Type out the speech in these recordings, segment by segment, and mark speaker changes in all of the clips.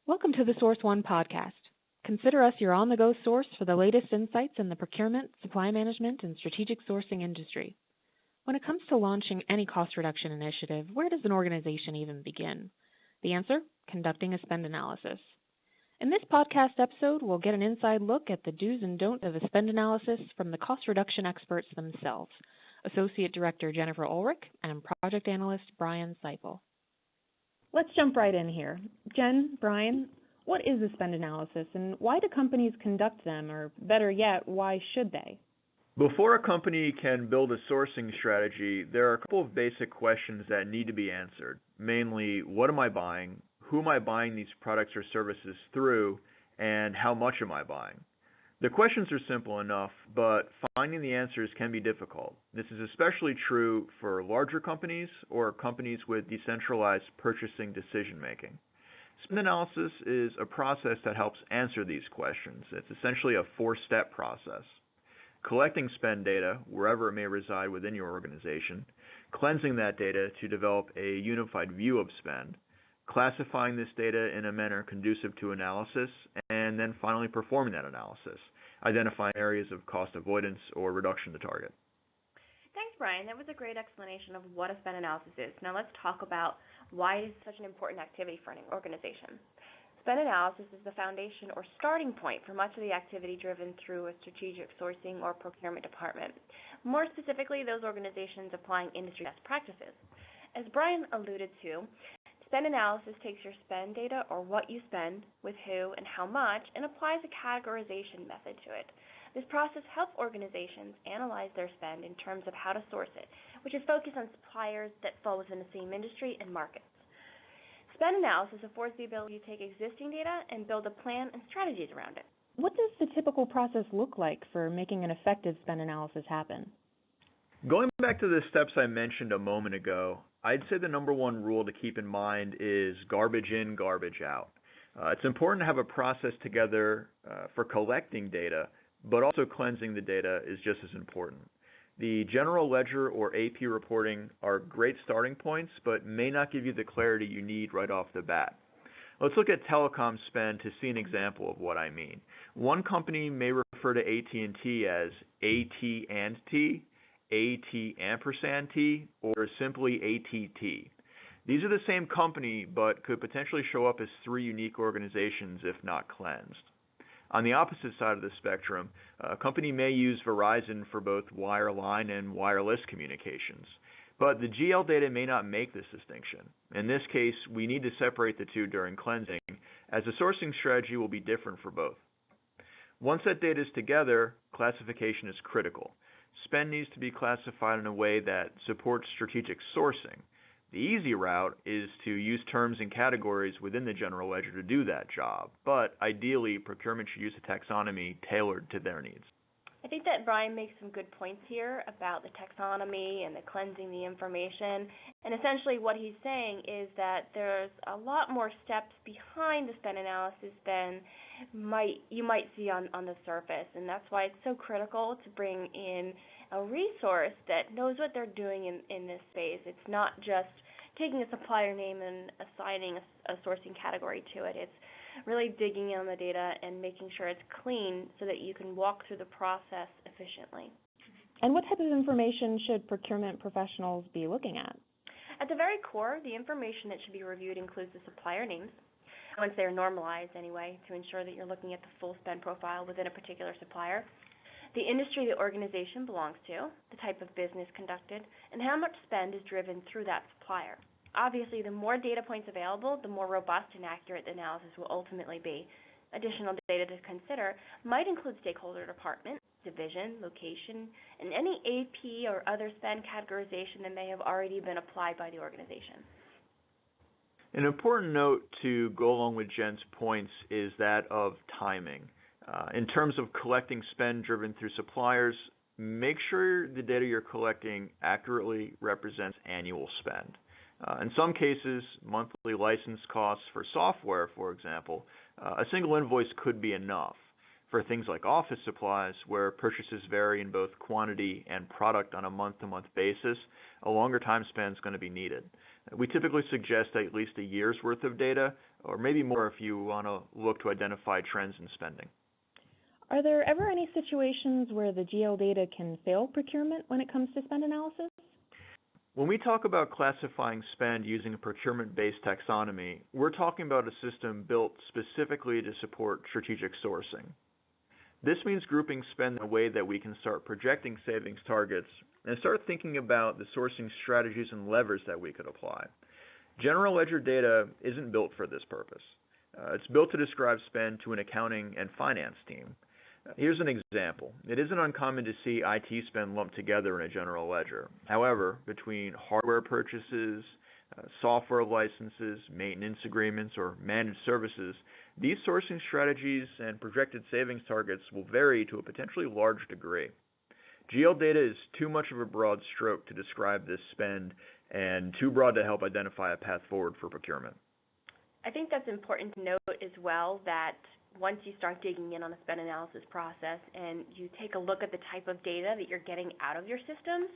Speaker 1: Welcome to the Source One podcast. Consider us your on-the-go source for the latest insights in the procurement, supply management, and strategic sourcing industry. When it comes to launching any cost reduction initiative, where does an organization even begin? The answer? Conducting a spend analysis. In this podcast episode, we'll get an inside look at the do's and don'ts of a spend analysis from the cost reduction experts themselves, Associate Director Jennifer Ulrich and Project Analyst Brian Seipel. Let's jump right in here. Jen, Brian, what is a spend analysis and why do companies conduct them, or better yet, why should they?
Speaker 2: Before a company can build a sourcing strategy, there are a couple of basic questions that need to be answered. Mainly, what am I buying? Who am I buying these products or services through? And how much am I buying? The questions are simple enough, but finding the answers can be difficult. This is especially true for larger companies or companies with decentralized purchasing decision-making. Spend analysis is a process that helps answer these questions. It's essentially a four-step process. Collecting spend data, wherever it may reside within your organization, cleansing that data to develop a unified view of spend, classifying this data in a manner conducive to analysis, and then finally performing that analysis, identifying areas of cost avoidance or reduction to target.
Speaker 3: Thanks, Brian. That was a great explanation of what a spend analysis is. Now let's talk about why it is such an important activity for an organization. Spend analysis is the foundation or starting point for much of the activity driven through a strategic sourcing or procurement department. More specifically, those organizations applying industry best practices. As Brian alluded to, spend analysis takes your spend data, or what you spend, with who and how much, and applies a categorization method to it. This process helps organizations analyze their spend in terms of how to source it, which is focused on suppliers that fall within the same industry and markets. Spend analysis affords the ability to take existing data and build a plan and strategies around it.
Speaker 1: What does the typical process look like for making an effective spend analysis happen?
Speaker 2: Going back to the steps I mentioned a moment ago, I'd say the number one rule to keep in mind is garbage in, garbage out. It's important to have a process together for collecting data, but also cleansing the data is just as important. The general ledger or AP reporting are great starting points, but may not give you the clarity you need right off the bat. Let's look at telecom spend to see an example of what I mean. One company may refer to AT&T as AT and T, AT ampersand T, or simply ATT. These are the same company, but could potentially show up as three unique organizations if not cleansed. On the opposite side of the spectrum, a company may use Verizon for both wireline and wireless communications, but the GL data may not make this distinction. In this case, we need to separate the two during cleansing, as the sourcing strategy will be different for both. Once that data is together, classification is critical. Spend needs to be classified in a way that supports strategic sourcing. The easy route is to use terms and categories within the general ledger to do that job, but ideally, procurement should use a taxonomy tailored to their needs.
Speaker 3: I think that Brian makes some good points here about the taxonomy and the cleansing the information. And essentially what he's saying is that there's a lot more steps behind the spend analysis than you might see on the surface. And that's why it's so critical to bring in a resource that knows what they're doing in this space. It's not just taking a supplier name and assigning a sourcing category to it. It's really digging in on the data and making sure it's clean so that you can walk through the process efficiently.
Speaker 1: And what type of information should procurement professionals be looking at?
Speaker 3: At the very core, the information that should be reviewed includes the supplier names, once they're normalized anyway, to ensure that you're looking at the full spend profile within a particular supplier, the industry the organization belongs to, the type of business conducted, and how much spend is driven through that supplier. Obviously, the more data points available, the more robust and accurate the analysis will ultimately be. Additional data to consider might include stakeholder department, division, location, and any AP or other spend categorization that may have already been applied by the organization.
Speaker 2: An important note to go along with Jen's points is that of timing. In terms of collecting spend driven through suppliers, make sure the data you're collecting accurately represents annual spend. In some cases, monthly license costs for software, for example, a single invoice could be enough. For things like office supplies, where purchases vary in both quantity and product on a month-to-month basis, a longer time span is going to be needed. We typically suggest at least a year's worth of data or maybe more if you want to look to identify trends in spending.
Speaker 1: Are there ever any situations where the GL data can fail procurement when it comes to spend analysis?
Speaker 2: When we talk about classifying spend using a procurement-based taxonomy, we're talking about a system built specifically to support strategic sourcing. This means grouping spend in a way that we can start projecting savings targets and start thinking about the sourcing strategies and levers that we could apply. General ledger data isn't built for this purpose. It's built to describe spend to an accounting and finance team. Here's an example. It isn't uncommon to see IT spend lumped together in a general ledger. However, between hardware purchases, software licenses, maintenance agreements, or managed services, these sourcing strategies and projected savings targets will vary to a potentially large degree. GL data is too much of a broad stroke to describe this spend and too broad to help identify a path forward for procurement.
Speaker 3: I think that's important to note as well, that once you start digging in on the spend analysis process and you take a look at the type of data that you're getting out of your systems,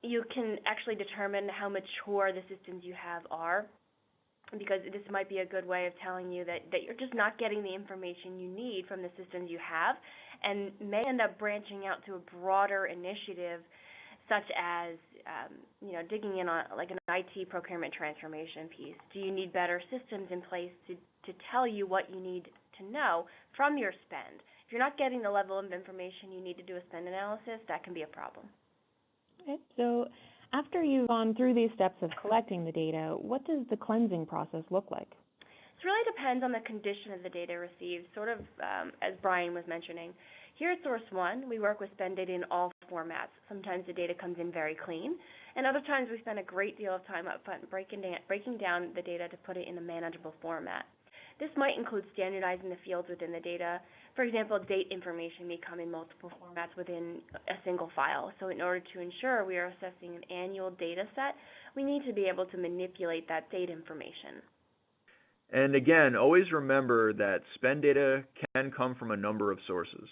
Speaker 3: you can actually determine how mature the systems you have are, because this might be a good way of telling you that you're just not getting the information you need from the systems you have, and may end up branching out to a broader initiative such as digging in on like an IT procurement transformation piece. Do you need better systems in place to tell you what you need to know from your spend? If you're not getting the level of information you need to do a spend analysis, that can be a problem.
Speaker 1: Okay, so after you've gone through these steps of collecting the data, what does the cleansing process look like?
Speaker 3: It really depends on the condition of the data received, sort of as Brian was mentioning. Here at Source One, we work with spend data in all formats. Sometimes the data comes in very clean, and other times we spend a great deal of time up front breaking down the data to put it in a manageable format. This might include standardizing the fields within the data. For example, date information may come in multiple formats within a single file. So in order to ensure we are assessing an annual data set, we need to be able to manipulate that date information.
Speaker 2: And again, always remember that spend data can come from a number of sources.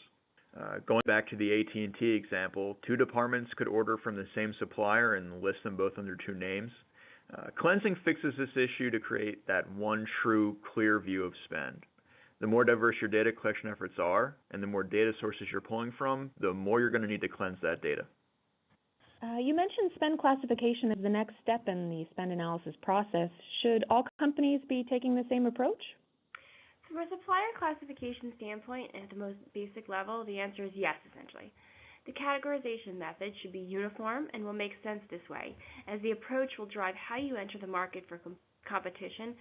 Speaker 2: Going back to the AT&T example, two departments could order from the same supplier and list them both under two names. Cleansing fixes this issue to create that one true, clear view of spend. The more diverse your data collection efforts are, and the more data sources you're pulling from, the more you're going to need to cleanse that data.
Speaker 1: You mentioned spend classification as the next step in the spend analysis process. Should all companies be taking the same approach?
Speaker 3: From a supplier classification standpoint, at the most basic level, the answer is yes, essentially. The categorization method should be uniform and will make sense this way, as the approach will drive how you enter the market for competition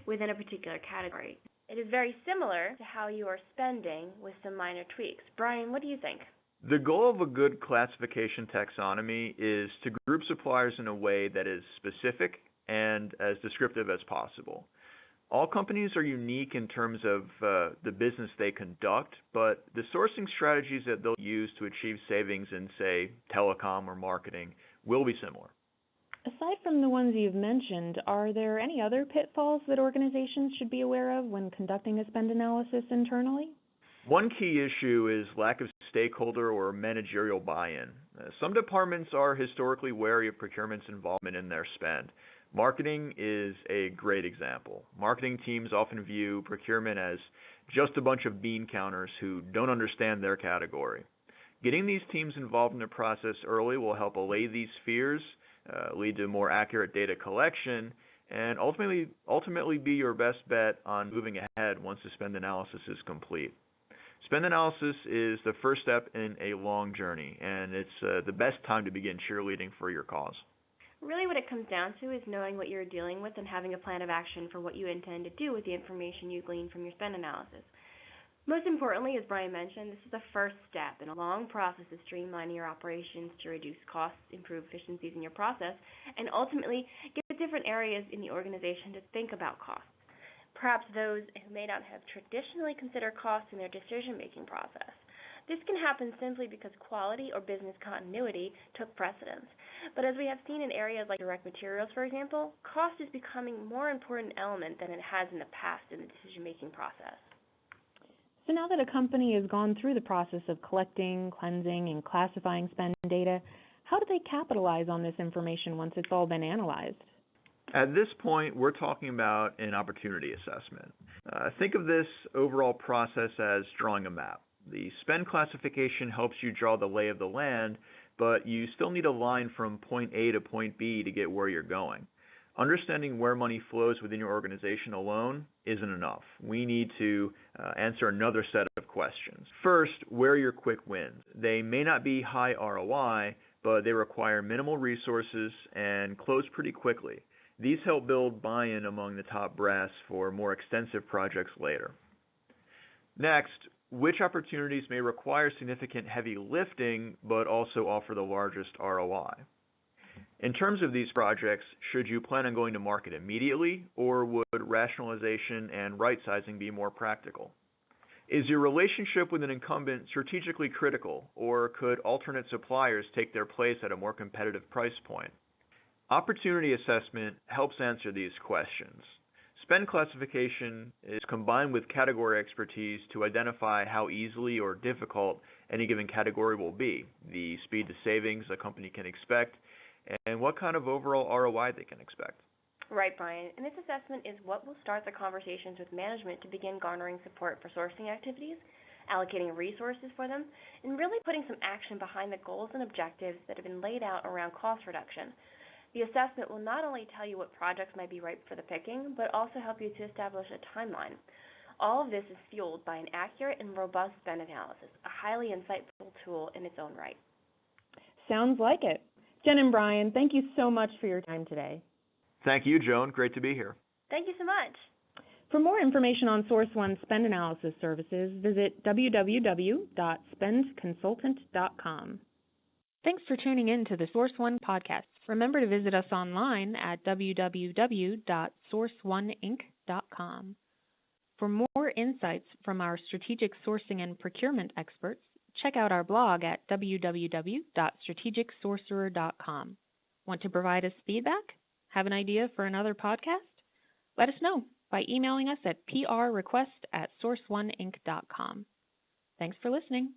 Speaker 3: within a particular category. It is very similar to how you are spending with some minor tweaks. Brian, what do you think?
Speaker 2: The goal of a good classification taxonomy is to group suppliers in a way that is specific and as descriptive as possible. All companies are unique in terms of the business they conduct, but the sourcing strategies that they'll use to achieve savings in, say, telecom or marketing will be similar.
Speaker 1: Aside from the ones you've mentioned, are there any other pitfalls that organizations should be aware of when conducting a spend analysis internally?
Speaker 2: One key issue is lack of stakeholder or managerial buy-in. Some departments are historically wary of procurement's involvement in their spend. Marketing is a great example. Marketing teams often view procurement as just a bunch of bean counters who don't understand their category. Getting these teams involved in the process early will help allay these fears, lead to more accurate data collection, and ultimately be your best bet on moving ahead once the spend analysis is complete. Spend analysis is the first step in a long journey, and it's the best time to begin cheerleading for your cause.
Speaker 3: Really what it comes down to is knowing what you're dealing with and having a plan of action for what you intend to do with the information you glean from your spend analysis. Most importantly, as Brian mentioned, this is the first step in a long process of streamlining your operations to reduce costs, improve efficiencies in your process, and ultimately get different areas in the organization to think about costs. Perhaps those who may not have traditionally considered costs in their decision-making process. This can happen simply because quality or business continuity took precedence. But as we have seen in areas like direct materials, for example, cost is becoming a more important element than it has in the past in the decision-making process.
Speaker 1: So now that a company has gone through the process of collecting, cleansing, and classifying spend data, how do they capitalize on this information once it's all been analyzed?
Speaker 2: At this point, we're talking about an opportunity assessment. Think of this overall process as drawing a map. The spend classification helps you draw the lay of the land, but you still need a line from point A to point B to get where you're going. Understanding where money flows within your organization alone isn't enough. We need to answer another set of questions. First, where are your quick wins? They may not be high ROI, but they require minimal resources and close pretty quickly. These help build buy-in among the top brass for more extensive projects later. Next, which opportunities may require significant heavy lifting but also offer the largest ROI? In terms of these projects, should you plan on going to market immediately, or would rationalization and right-sizing be more practical? Is your relationship with an incumbent strategically critical, or could alternate suppliers take their place at a more competitive price point? Opportunity assessment helps answer these questions. Spend classification is combined with category expertise to identify how easily or difficult any given category will be, the speed to savings a company can expect, and what kind of overall ROI they can expect.
Speaker 3: Right, Brian. And this assessment is what will start the conversations with management to begin garnering support for sourcing activities, allocating resources for them, and really putting some action behind the goals and objectives that have been laid out around cost reduction. The assessment will not only tell you what projects might be ripe for the picking, but also help you to establish a timeline. All of this is fueled by an accurate and robust spend analysis, a highly insightful tool in its own right.
Speaker 1: Sounds like it. Jen and Brian, thank you so much for your time today.
Speaker 2: Thank you, Joan. Great to be here.
Speaker 3: Thank you so much.
Speaker 1: For more information on Source One spend analysis services, visit www.spendconsultant.com. Thanks for tuning in to the Source One podcast. Remember to visit us online at www.sourceoneinc.com. For more insights from our strategic sourcing and procurement experts, check out our blog at www.strategicsorcerer.com. Want to provide us feedback? Have an idea for another podcast? Let us know by emailing us at prrequest@sourceoneinc.com. Thanks for listening.